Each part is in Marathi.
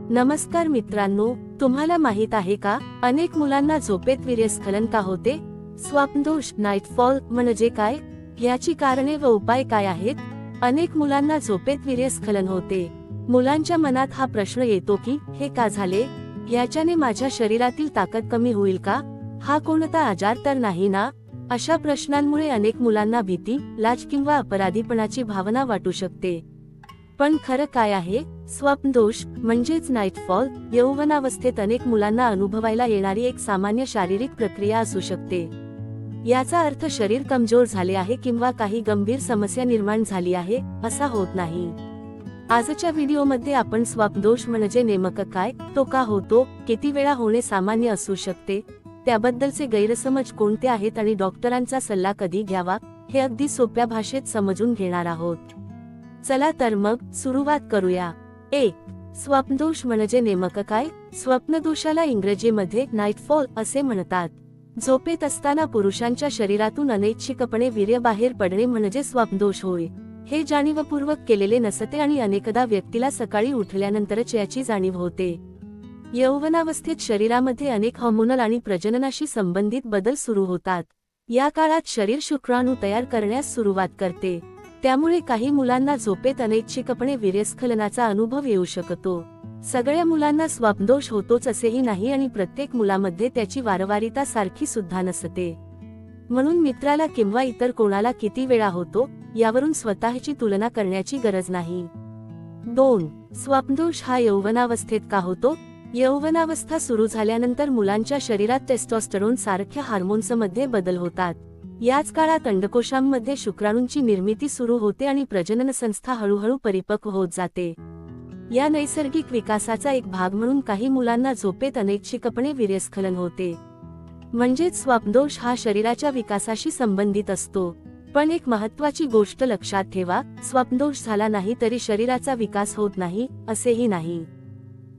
नमस्कार मित्रांनो, तुम्हाला माहित आहे का, अनेक मुलांना झोपेत वीर्यस्खलन का होते? स्वप्नदोष नाईटफॉल म्हणजे काय? याची कारणे व उपाय काय आहेत? अनेक मुलांना झोपेत वीर्यस्खलन होते. मुलांच्या मनात हा प्रश्न येतो की हे का झाले? याच्याने माझ्या शरीरातील ताकद कमी होईल का? हा कोणता आजार तर नाही ना? अशा प्रश्नांमुळे अनेक मुलांना भीती, लाज किंवा अपराधीपणाची भावना वाटू शकते. पण खरं काय आहे? स्वप्नदोष म्हणजेच नाईटफॉल यौवनावस्थेत अनेक मुलांना अनुभवायला येणारी एक सामान्य शारीरिक प्रक्रिया असू शकते. याचा अर्थ शरीर कमजोर झाले आहे किंवा काही गंभीर समस्या निर्माण झाली आहे असा होत नाही. आजच्या व्हिडिओमध्ये आपण स्वप्नदोष म्हणजे नेमकं काय, तो का होतो, किती वेळा होणे सामान्य असू शकते, त्याबद्दलचे गैरसमज कोणते आहेत आणि डॉक्टरांचा सल्ला कधी घ्यावा, हे अगदी सोप्या भाषेत समजून घेणार आहोत. चला तर मग सुरुवात करूया. 1. स्वप्नदोष म्हणजे नेमकं काय? स्वप्नदोषाला इंग्रजीमध्ये नाईटफॉल असे म्हणतात. झोपेत असताना पुरुषांच्या शरीरातून अनैच्छिकपणे वीर्य बाहेर पडणे म्हणजे स्वप्नदोष होय. हे जाणीवपूर्वक केलेले नसते आणि अनेकदा व्यक्तीला सकाळी उठल्यानंतरच याची जाणीव होते. यौवनावस्थेत शरीरामध्ये अनेक हार्मोनल आणि प्रजननाशी संबंधित बदल सुरू होतात. या काळात शरीर शुक्राणू तयार करण्यास सुरुवात करते. त्यामुळे काही मुलांना झोपेत अनैच्छिकपणे वीर्यस्खलनाचा अनुभव येऊ शकतो. सगळ्या मुलांना स्वप्नदोष होतोच असेही नाही आणि प्रत्येक मुलामध्ये त्याची वारंवारिता सारखी सुद्धा नसते. म्हणून मित्राला किंवा इतर कोणाला किती वेळा होतो यावरून स्वतःची तुलना करण्याची गरज नाही. 2. स्वप्नदोष हा यौवनावस्थेत का होतो? यौवनावस्था सुरू झाल्यानंतर मुलांच्या शरीरात टेस्टोस्टेरोन सारख्या हार्मोन्समध्ये बदल होतात. याच काळात अंडकोशांमध्ये शुक्राणूंची निर्मिती सुरू होते आणि प्रजनन संस्था हळूहळू परिपक्व होत जाते. या नैसर्गिक विकासाचा एक भाग म्हणून काही मुलांना झोपेत अनैच्छिकपणे वीर्यस्खलन होते. म्हणजेच स्वप्नदोष हा शरीराच्या विकासाशी संबंधित असतो. पण एक महत्त्वाची गोष्ट लक्षात ठेवा, स्वप्नदोष झाला नाही तरी शरीराचा विकास होत नाही असेही नाही.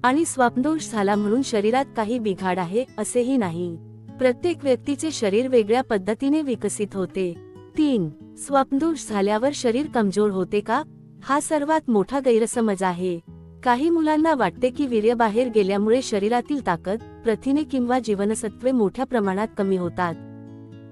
आणि स्वप्नदोष झाला म्हणून शरीरात काही बिघाड आहे असेही नाही. प्रत्येक व्यक्तीचे शरीर वेगळ्या पद्धतीने विकसित होते. 3. स्वप्नदोष झाल्यावर शरीर कमजोर होते का? हा सर्वात मोठा गैरसमज आहे. काही मुलांना वाटते की वीर्य बाहेर गेल्यामुळे शरीरातील ताकद, प्रथिने किंवा जीवनसत्वे मोठ्या प्रमाणात कमी होतात.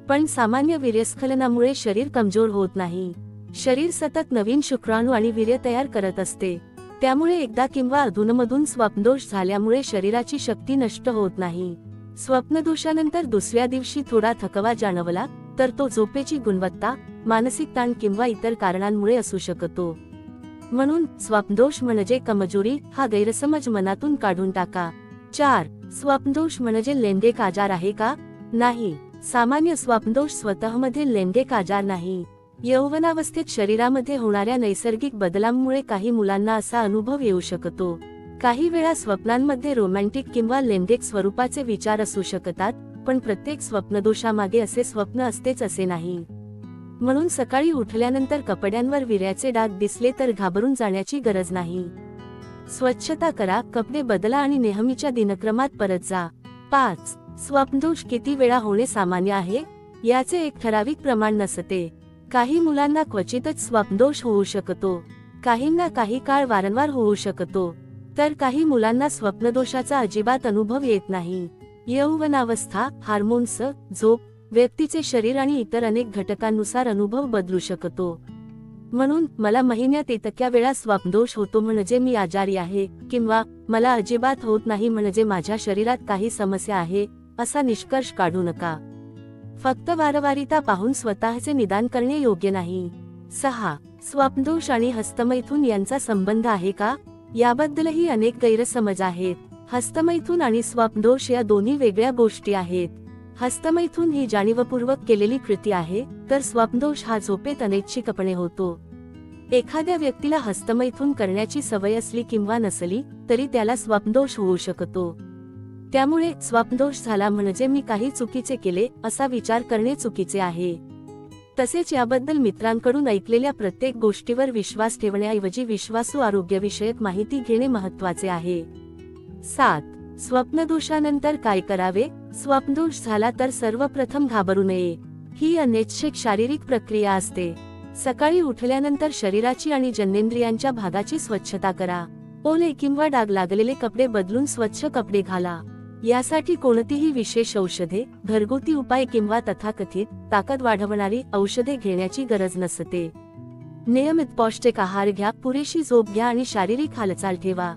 पण सामान्य वीर्यस्खलनामुळे शरीर कमजोर होत नाही. शरीर सतत नवीन शुक्राणू आणि वीर्य तयार करत असते. त्यामुळे एकदा किंवा अधूनमधून स्वप्नदोष झाल्यामुळे शरीराची शक्ती नष्ट होत नाही. स्वप्नदोषानंतर दुसऱ्या दिवशी थोडा थकवा जाणवला तर तो झोपेची गुणवत्ता, मानसिक ताण किंवा इतर कारणांमुळे असू शकतो. म्हणून स्वप्नदोष म्हणजे कमजोरी हा गैरसमज मनातून काढून टाका. 4. स्वप्नदोष म्हणजे लैंगिक आजार आहे का? नाही. सामान्य स्वप्नदोष स्वतःमध्ये लैंगिक आजार नाही. यौवनावस्थेत शरीरामध्ये होणाऱ्या नैसर्गिक बदलांमुळे काही मुलांना असा अनुभव येऊ शकतो. काही वेळा स्वप्नांमध्ये रोमॅन्टिक किंवा लैंगिक स्वरूपाचे विचार असू शकतात, पण प्रत्येक स्वप्नदोषामागे असे स्वप्न असतेच असे नाही. म्हणून सकाळी उठल्यानंतर कपड्यांवर वीर्याचे डाग दिसले तर घाबरून जाण्याची गरज नाही. स्वच्छता करा, कपडे बदला आणि नेहमीच्या दिनक्रमात परत जा. 5. स्वप्नदोष किती वेळा होणे सामान्य आहे? याचे एक ठराविक प्रमाण नसते. काही मुलांना क्वचितच स्वप्नदोष होऊ शकतो. काहींना काही काळ वारंवार होऊ शकतो. तर काही मुलांना स्वप्नदोषाचा अजिबात अनुभव येत नाही. यौवनावस्था, हार्मोन्स, झोप, व्यक्तीचे शरीर आणि इतर अनेक घटकांनुसार अनुभव बदलू शकतो. म्हणून मला महिन्यात इतक्या वेळा स्वप्नदोष होतो म्हणजे मी आजारी आहे किंवा मला अजिबात होत नाही म्हणजे माझ्या शरीरात काही समस्या आहे असा निष्कर्ष काढू नका. फक्त वारंवारिता पाहून स्वतःचे निदान करणे योग्य नाही. 6. स्वप्नदोष आणि हस्तमैथुन यांचा संबंध आहे का? याबद्दलही अनेक गैरसमज आहेत. हस्तमैथुन आणि स्वप्नदोष या दोन्ही वेगळ्या गोष्टी आहेत. हस्तमैथुन ही जाणीवपूर्वक केलेली कृती आहे, तर स्वप्नदोष हा झोपेत अनैच्छिकपणे होतो. एखाद्या व्यक्तीला हस्तमैथुन करण्याची सवय असली किंवा नसली तरी त्याला स्वप्नदोष होऊ शकतो. त्यामुळे स्वप्नदोष झाला म्हणजे मी काही चुकीचे केले असा विचार करणे चुकीचे आहे. तसेच याबद्दल मित्रांकडून ऐकलेल्या प्रत्येक गोष्टीवर विश्वास ठेवण्याऐवजी विश्वासू आरोग्यविषयक माहिती घेणे महत्त्वाचे आहे. 7. स्वप्नदोषानंतर काय करावे? स्वप्नदोष झाला तर सर्वप्रथम घाबरू नये. ही अनैच्छिक शारीरिक प्रक्रिया असते. सकाळी उठल्यानंतर शरीराची आणि जननेंद्रियांच्या भागाची स्वच्छता करा. ओले किंवा डाग लागलेले कपडे बदलून स्वच्छ कपडे घाला. यासाठी कोणतीही विशेष औषधे, घरगुती उपाय किंवा तथाकथित ताकद वाढवणारी औषधे घेण्याची गरज नसते. नियमित पौष्टिक आहार घ्या, पुरेशी झोप घ्या आणि शारीरिक हालचाल ठेवा.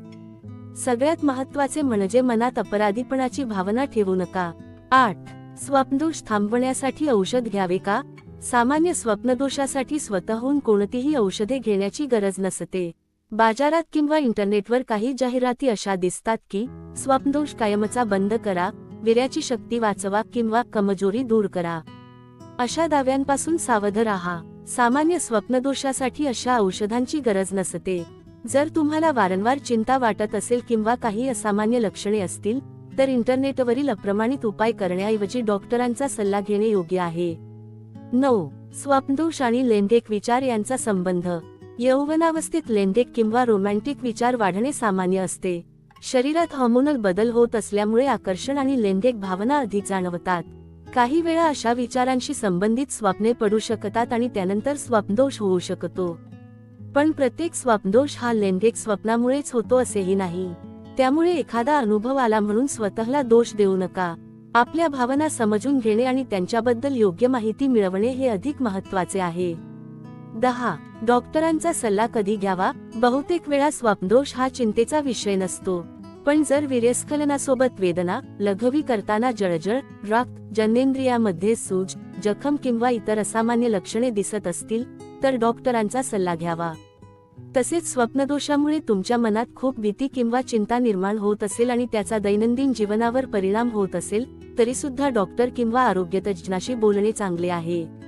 सगळ्यात महत्त्वाचे म्हणजे मनात अपराधीपणाची भावना ठेवू नका. 8. स्वप्नदोष थांबवण्यासाठी औषध घ्यावे का? सामान्य स्वप्नदोषासाठी स्वतःहून कोणतीही औषधे घेण्याची गरज नसते. बाजारात किंवा इंटरनेटवर काही जाहिराती अशा दिसतात की स्वप्नदोष कायमचा बंद करा, वीर्याची शक्ती वाचवा किंवा कमजोरी दूर करा. अशा दाव्यांपासून सावध राहा. सामान्य स्वप्नदोषासाठी अशा औषधांची गरज नसते. जर तुम्हाला वारंवार चिंता वाटत असेल किंवा काही असामान्य लक्षणे असतील तर इंटरनेटवरील अप्रमाणित उपाय करण्याऐवजी डॉक्टरांचा सल्ला घेणे योग्य आहे. 9. स्वप्नदोष आणि लैंगिक विचार यांचा संबंध. यौवनावस्थेत लैंगिक किंवा रोमॅन्टिक विचार वाढणे सामान्य असते. शरीरात हार्मोनल बदल होत असल्यामुळे आकर्षण आणि लैंगिक भावना अधिक जाणवतात. काही वेळा अशा विचारांशी संबंधित स्वप्ने पडू शकतात आणि त्यानंतर स्वप्नदोष होऊ शकतो. पण प्रत्येक स्वप्नदोष हा लैंगिक स्वप्नामुळेच होतो असेही नाही. त्यामुळे एखादा अनुभव आला म्हणून स्वतःला दोष देऊ नका. आपल्या भावना समजून घेणे आणि त्यांच्याबद्दल योग्य माहिती मिळवणे हे अधिक महत्त्वाचे आहे. 10. डॉक्टरांचा सल्ला कधी घ्यावा? बहुतेक वेळा स्वप्नदोष हा चिंतेचा विषय नसतो. पण जर वीर्यस्खलनासोबत वेदना, लघवी करताना जळजळ, रक्त, जननेंद्रियामध्ये सूज, जखम किंवा इतर असामान्य लक्षणे दिसत असतील तर डॉक्टरांचा सल्ला घ्यावा. तसेच स्वप्नदोषामुळे तुमच्या मनात खूप भीती किंवा चिंता निर्माण होत असेल आणि त्याचा दैनंदिन जीवनावर परिणाम होत असेल तरी सुद्धा डॉक्टर किंवा आरोग्यतज्ज्ञाशी बोलणे चांगले आहे.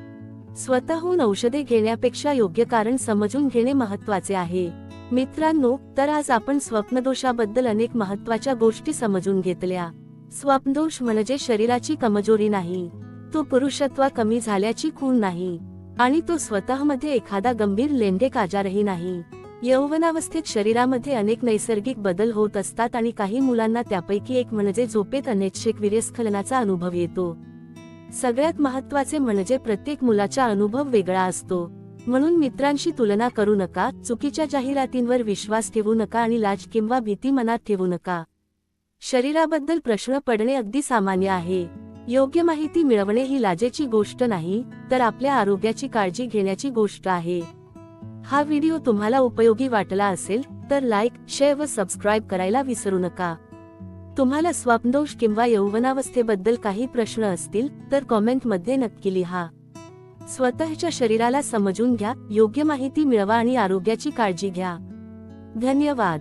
स्वतःहून औषधे घेण्यापेक्षा योग्य कारण समजून घेणे महत्त्वाचे आहे. मित्रांनो, तर आज आपण स्वप्नदोषाबद्दल अनेक महत्त्वाच्या गोष्टी समजून घेतल्या. स्वप्नदोष म्हणजे शरीराची कमजोरी नाही, तो पुरुषत्व कमी झाल्याची खूण नाही आणि तो स्वतःमध्ये एखादा गंभीर लैंगिक आजारही नाही. यौवनावस्थेत शरीरामध्ये अनेक नैसर्गिक बदल होत असतात आणि काही मुलांना त्यापैकी एक म्हणजे झोपेत अनैच्छिक वीर्यस्खलनाचा अनुभव येतो. सगळ्यात महत्त्वाचे म्हणजे प्रत्येक मुलाचा अनुभव वेगळा असतो. म्हणून मित्रांशी तुलना करू नका, चुकीच्या जाहिरातींवर विश्वास ठेवू नका आणि लाज किंवा भीती मनात ठेवू नका. शरीराबद्दल प्रश्न पडणे अगदी सामान्य आहे. योग्य माहिती मिळवणे ही लाजेची गोष्ट नाही, तर आपल्या आरोग्याची काळजी घेण्याची गोष्ट आहे. हा व्हिडिओ तुम्हाला उपयोगी वाटला असेल तर लाईक, शेअर व सबस्क्राईब करायला विसरू नका. तुम्हाला स्वप्नदोष किंवा यौवनावस्थेबद्दल काही प्रश्न असतील तर कॉमेंटमध्ये नक्की लिहा. स्वतःच्या शरीराला समजून घ्या, योग्य माहिती मिळवा आणि आरोग्याची काळजी घ्या. धन्यवाद.